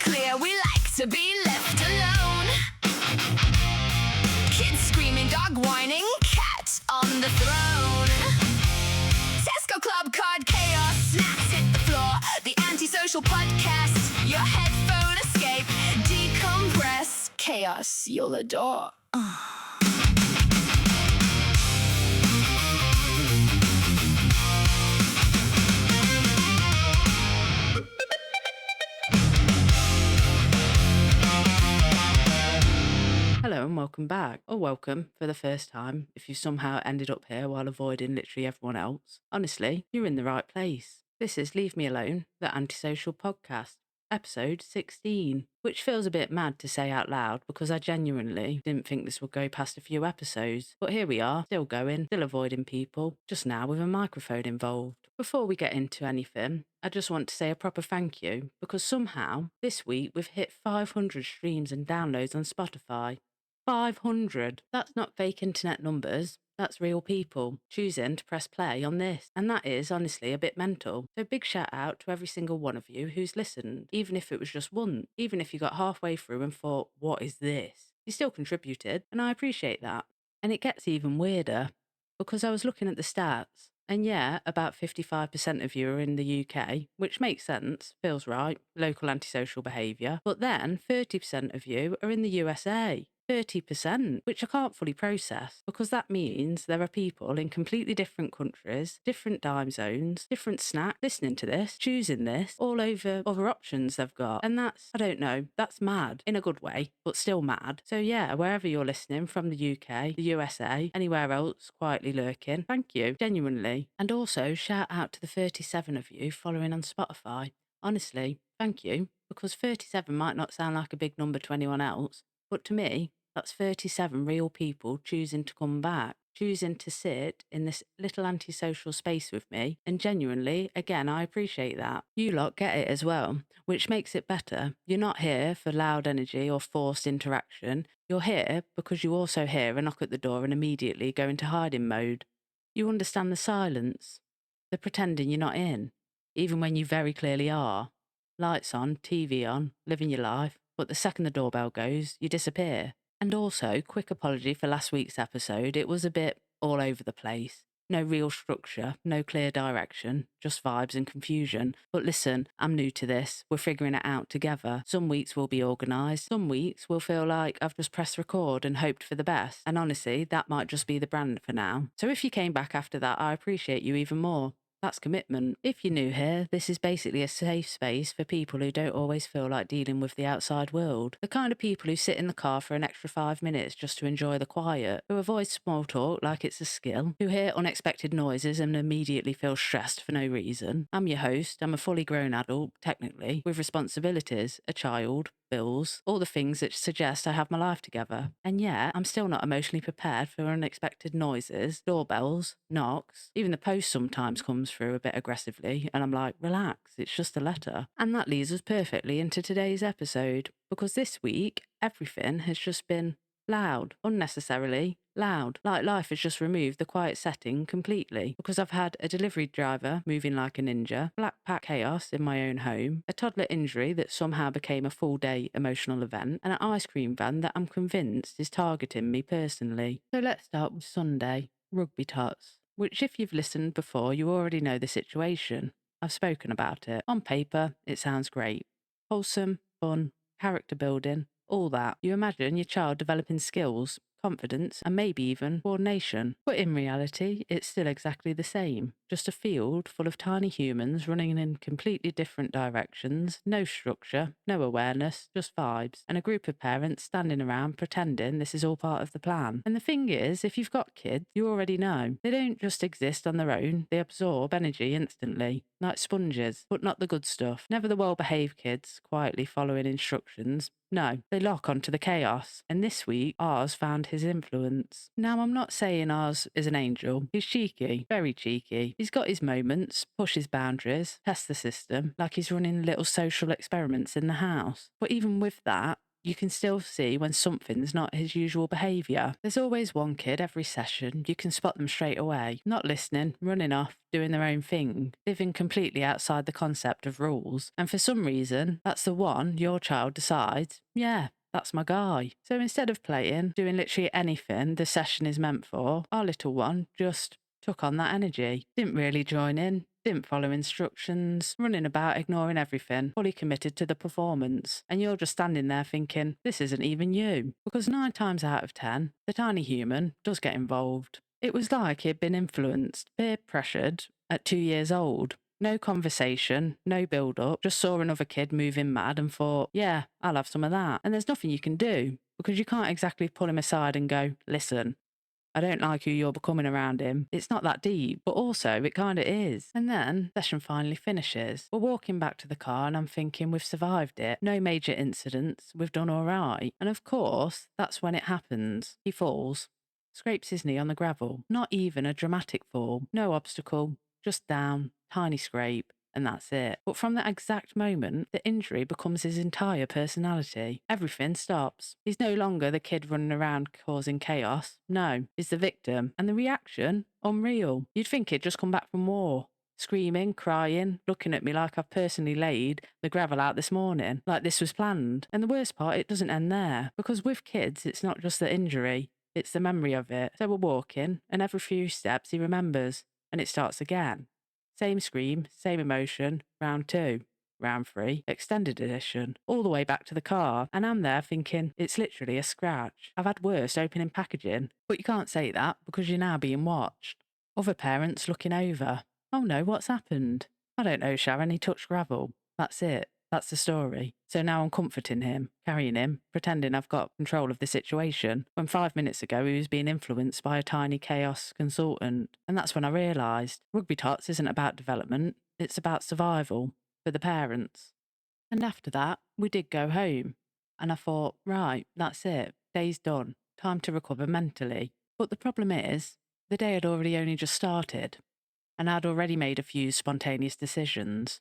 clear, we like to be left alone. Kids screaming, dog whining, cat on the throne. Tesco club card chaos, snacks hit the floor. The Antisocial Podcast, your headphone escape. Decompress, chaos you'll adore. Hello and welcome back, or welcome for the first time if you somehow ended up here while avoiding literally everyone else. Honestly, you're in the right place. This is Leave Me Alone, the Antisocial Podcast, episode 16, which feels a bit mad to say out loud because I genuinely didn't think this would go past a few episodes. But here we are, still going, still avoiding people, just now with a microphone involved. Before we get into anything, I just want to say a proper thank you because somehow this week we've hit 500 streams and downloads on Spotify. 500. That's not fake internet numbers. That's real people choosing to press play on this. And that is honestly a bit mental. So big shout out to every single one of you who's listened, even if it was just once, even if you got halfway through and thought, what is this? You still contributed, and I appreciate that. And it gets even weirder because I was looking at the stats, and yeah, about 55% of you are in the UK, which makes sense, feels right, local antisocial behaviour. But then 30% of you are in the USA. 30%, which I can't fully process because that means there are people in completely different countries, different time zones, different snacks, listening to this, choosing this, all over other options they've got. And that's, I don't know, that's mad in a good way, but still mad. So yeah, wherever you're listening from the UK, the USA, anywhere else quietly lurking, thank you, genuinely. And also shout out to the 37 of you following on Spotify. Honestly, thank you, because 37 might not sound like a big number to anyone else, but to me, that's 37 real people choosing to come back, choosing to sit in this little antisocial space with me. And genuinely, again, I appreciate that. You lot get it as well, which makes it better. You're not here for loud energy or forced interaction. You're here because you also hear a knock at the door and immediately go into hiding mode. You understand the silence, the pretending you're not in, even when you very clearly are. Lights on, TV on, living your life, but the second the doorbell goes, you disappear. And also, quick apology for last week's episode. It was a bit all over the place. No real structure, no clear direction, just vibes and confusion. But listen, I'm new to this. We're figuring it out together. Some weeks will be organised. Some weeks will feel like I've just pressed record and hoped for the best. And honestly, that might just be the brand for now. So if you came back after that, I appreciate you even more. That's commitment. If you're new here, this is basically a safe space for people who don't always feel like dealing with the outside world. The kind of people who sit in the car for an extra 5 minutes just to enjoy the quiet, who avoid small talk like it's a skill, who hear unexpected noises and immediately feel stressed for no reason. I'm your host. I'm a fully grown adult, technically, with responsibilities, a child, bills, all the things that suggest I have my life together. And yet, I'm still not emotionally prepared for unexpected noises, doorbells, knocks. Even the post sometimes comes through a bit aggressively, and I'm like, relax, it's just a letter. And that leads us perfectly into today's episode, because this week, everything has just been loud, unnecessarily loud, like life has just removed the quiet setting completely, because I've had a delivery driver moving like a ninja, black pack chaos in my own home, a toddler injury that somehow became a full day emotional event, and an ice cream van that I'm convinced is targeting me personally. So let's start with Sunday, Rugby Tots, which if you've listened before, you already know the situation. I've spoken about it. On paper, it sounds great. Wholesome, fun, character building, all that. You imagine your child developing skills, confidence, and maybe even coordination. But in reality, it's still exactly the same. Just a field full of tiny humans running in completely different directions, no structure, no awareness, just vibes, and a group of parents standing around pretending this is all part of the plan. And the thing is, if you've got kids, you already know. They don't just exist on their own, they absorb energy instantly, like sponges, but not the good stuff. Never the well-behaved kids, quietly following instructions. No, they lock onto the chaos. And this week, Oz found his influence. Now, I'm not saying Oz is an angel. He's cheeky, very cheeky. He's got his moments, pushes boundaries, tests the system, like he's running little social experiments in the house. But even with that, you can still see when something's not his usual behaviour. There's always one kid every session, you can spot them straight away, not listening, running off, doing their own thing, living completely outside the concept of rules. And for some reason, that's the one your child decides, yeah, that's my guy. So instead of playing, doing literally anything the session is meant for, our little one just took on that energy, didn't really join in, didn't follow instructions, running about ignoring everything, fully committed to the performance. And you're just standing there thinking, this isn't even you. Because 9 times out of 10, the tiny human does get involved. It was like he'd been influenced, peer pressured at 2 years old. No conversation, no build-up, just saw another kid moving mad and thought, yeah, I'll have some of that. And there's nothing you can do, because you can't exactly pull him aside and go, listen, I don't like who you're becoming around him. It's not that deep, but also it kind of is. And then session finally finishes. We're walking back to the car and I'm thinking we've survived it. No major incidents. We've done all right. And of course, that's when it happens. He falls, scrapes his knee on the gravel. Not even a dramatic fall. No obstacle, just down, tiny scrape. And that's it. But from that exact moment, the injury becomes his entire personality. Everything stops. He's no longer the kid running around causing chaos. No, he's the victim. And the reaction? Unreal. You'd think he'd just come back from war. Screaming, crying, looking at me like I've personally laid the gravel out this morning, like this was planned. And the worst part, it doesn't end there. Because with kids, it's not just the injury, it's the memory of it. So we're walking, and every few steps he remembers, and it starts again. Same scream, same emotion, round 2, round 3, extended edition, all the way back to the car. And I'm there thinking, it's literally a scratch. I've had worse opening packaging. But you can't say that because you're now being watched. Other parents looking over. Oh no, what's happened? I don't know, Sharon, he touched gravel. That's it. That's the story. So now I'm comforting him, carrying him, pretending I've got control of the situation, when 5 minutes ago he was being influenced by a tiny chaos consultant. And that's when I realised Rugby Tots isn't about development, it's about survival for the parents. And after that, we did go home. And I thought, right, that's it. Day's done. Time to recover mentally. But the problem is, the day had already only just started, and I'd already made a few spontaneous decisions.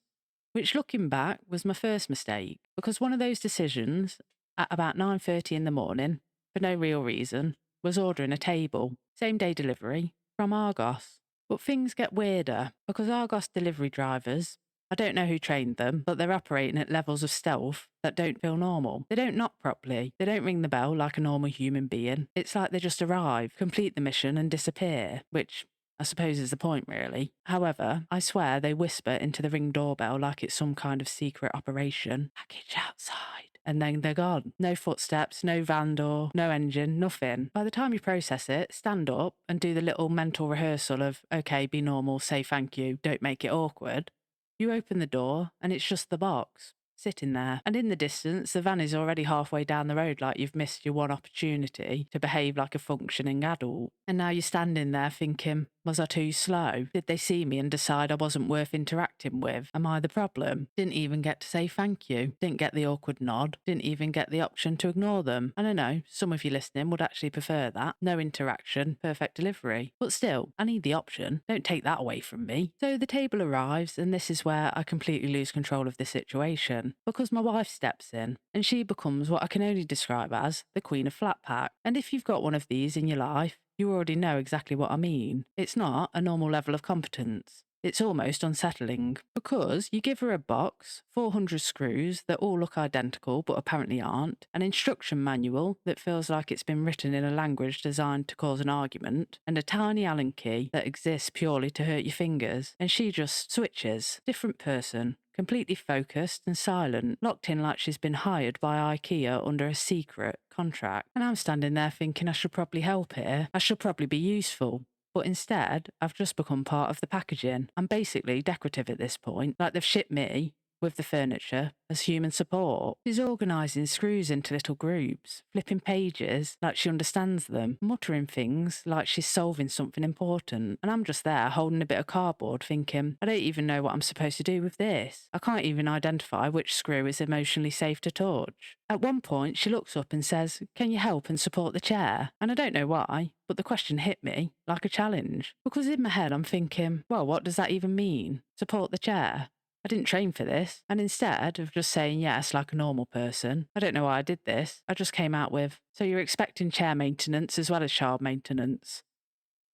Which, looking back, was my first mistake, because one of those decisions, at about 9:30 in the morning, for no real reason, was ordering a table, same-day delivery, from Argos. But things get weirder, because Argos delivery drivers, I don't know who trained them, but they're operating at levels of stealth that don't feel normal. They don't knock properly. They don't ring the bell like a normal human being. It's like they just arrive, complete the mission and disappear, which I suppose is the point, really. However, I swear they whisper into the Ring doorbell like it's some kind of secret operation. Package outside. And then they're gone. No footsteps, no van door, no engine, nothing. By the time you process it, stand up and do the little mental rehearsal of, okay, be normal, say thank you, don't make it awkward. You open the door and it's just the box, sitting there. And in the distance, the van is already halfway down the road like you've missed your one opportunity to behave like a functioning adult. And now you're standing there thinking, was I too slow? Did they see me and decide I wasn't worth interacting with? Am I the problem? Didn't even get to say thank you. Didn't get the awkward nod. Didn't even get the option to ignore them. And I know some of you listening would actually prefer that. No interaction, perfect delivery. But still, I need the option. Don't take that away from me. So the table arrives, and this is where I completely lose control of the situation. Because my wife steps in, and she becomes what I can only describe as the queen of flat pack. And if you've got one of these in your life, you already know exactly what I mean. It's not a normal level of competence. It's almost unsettling, because you give her a box, 400 screws that all look identical but apparently aren't, an instruction manual that feels like it's been written in a language designed to cause an argument, and a tiny Allen key that exists purely to hurt your fingers, and she just switches. Different person. Completely focused and silent, locked in like she's been hired by IKEA under a secret contract. And I'm standing there thinking I should probably help here. I should probably be useful. But instead, I've just become part of the packaging. I'm basically decorative at this point, like they've shipped me with the furniture as human support. She's organising screws into little groups, flipping pages like she understands them, muttering things like she's solving something important. And I'm just there holding a bit of cardboard thinking, I don't even know what I'm supposed to do with this. I can't even identify which screw is emotionally safe to touch. At one point, she looks up and says, can you help and support the chair? And I don't know why, but the question hit me like a challenge. Because in my head I'm thinking, well, what does that even mean? Support the chair? I didn't train for this. And instead of just saying yes like a normal person, I don't know why I did this. I just came out with, so you're expecting chair maintenance as well as child maintenance.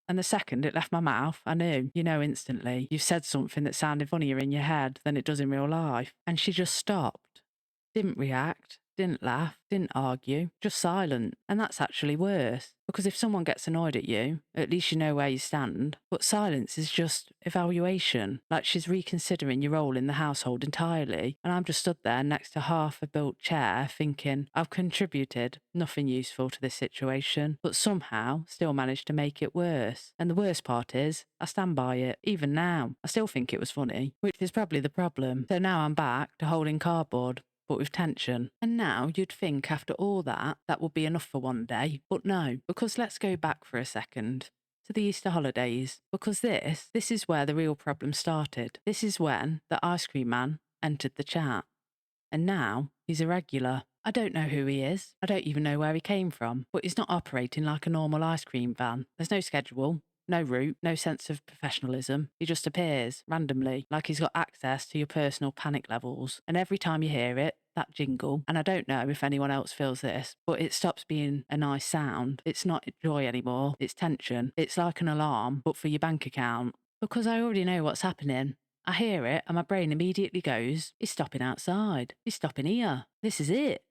And the second it left my mouth, I knew, instantly, you've said something that sounded funnier in your head than it does in real life. And she just stopped, didn't react, didn't laugh, didn't argue, just silent. And that's actually worse, because if someone gets annoyed at you, at least you know where you stand. But silence is just evaluation, like she's reconsidering your role in the household entirely. And I'm just stood there next to half a built chair thinking, I've contributed nothing useful to this situation, but somehow still managed to make it worse. And the worst part is, I stand by it. Even now, I still think it was funny, which is probably the problem. So now I'm back to holding cardboard, but with tension. And now you'd think after all that would be enough for one day, but no, because let's go back for a second to the Easter holidays, because this is where the real problem started. This is when the ice cream man entered the chat. And now he's a regular. I don't know who he is. I don't even know where he came from, but he's not operating like a normal ice cream van. There's no schedule, no route, no sense of professionalism. He just appears randomly, like he's got access to your personal panic levels. And every time you hear it, that jingle, and I don't know if anyone else feels this, but it stops being a nice sound. It's not joy anymore. It's tension. It's like an alarm, but for your bank account. Because I already know what's happening. I hear it, and my brain immediately goes, he's stopping outside. He's stopping here. This is it.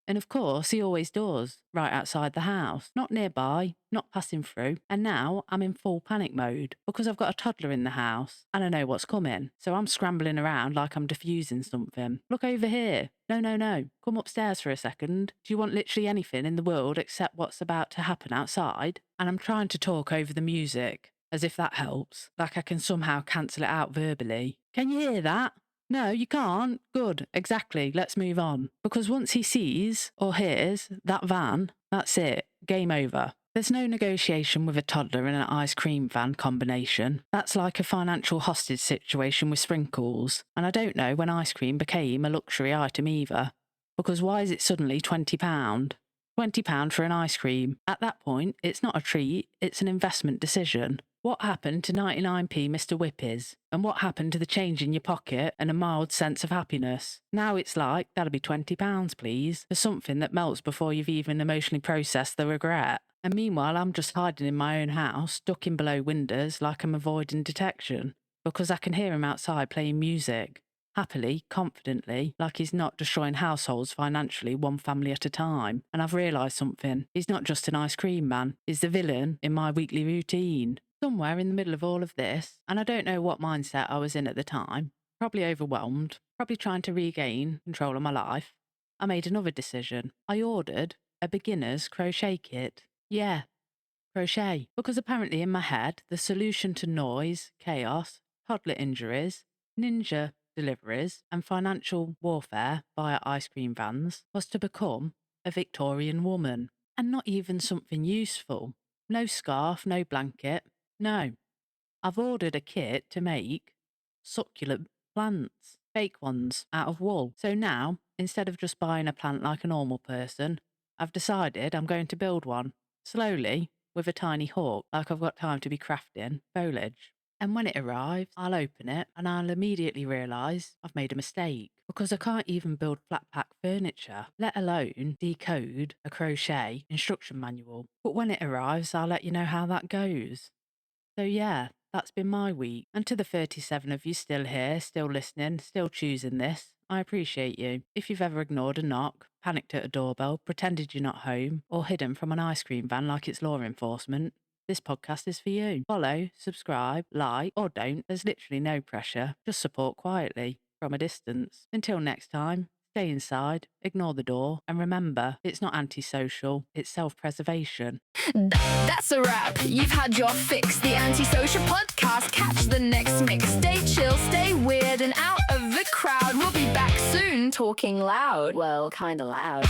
And of course, he always does, right outside the house, not nearby, not passing through. And now I'm in full panic mode because I've got a toddler in the house and I know what's coming. So I'm scrambling around like I'm diffusing something. Look over here. No. Come upstairs for a second. Do you want literally anything in the world except what's about to happen outside? And I'm trying to talk over the music, as if that helps, like I can somehow cancel it out verbally. Can you hear that? No, you can't. Good, exactly. Let's move on. Because once he sees or hears that van, that's it. Game over. There's no negotiation with a toddler and an ice cream van combination. That's like a financial hostage situation with sprinkles. And I don't know when ice cream became a luxury item either. Because why is it suddenly £20? £20 for an ice cream. At that point, it's not a treat, it's an investment decision. What happened to 99p Mr. Whippies? And what happened to the change in your pocket and a mild sense of happiness? Now it's like, that'll be £20, please, for something that melts before you've even emotionally processed the regret. And meanwhile, I'm just hiding in my own house, ducking below windows like I'm avoiding detection, because I can hear him outside playing music. Happily, confidently, like he's not destroying households financially one family at a time. And I've realised something. He's not just an ice cream man. He's the villain in my weekly routine. Somewhere in the middle of all of this, and I don't know what mindset I was in at the time, probably overwhelmed, probably trying to regain control of my life, I made another decision. I ordered a beginner's crochet kit. Yeah, crochet. Because apparently in my head, the solution to noise, chaos, toddler injuries, ninja deliveries, and financial warfare via ice cream vans was to become a Victorian woman. And not even something useful. No scarf, no blanket. No. I've ordered a kit to make succulent plants, fake ones, out of wool. So now, instead of just buying a plant like a normal person, I've decided I'm going to build one, slowly, with a tiny hook, like I've got time to be crafting foliage. And when it arrives, I'll open it and I'll immediately realise I've made a mistake, because I can't even build flat pack furniture, let alone decode a crochet instruction manual. But when it arrives, I'll let you know how that goes. So yeah, that's been my week. And to the 37 of you still here, still listening, still choosing this, I appreciate you. If you've ever ignored a knock, panicked at a doorbell, pretended you're not home, or hidden from an ice cream van like it's law enforcement, this podcast is for you. Follow, subscribe, like, or don't. There's literally no pressure. Just support quietly, from a distance. Until next time, stay inside, ignore the door, and remember, it's not antisocial, it's self-preservation. That's a wrap. You've had your fix. The Antisocial Podcast. Catch the next mix. Stay chill, stay weird, and out of the crowd. We'll be back soon, talking loud. Well, kinda loud.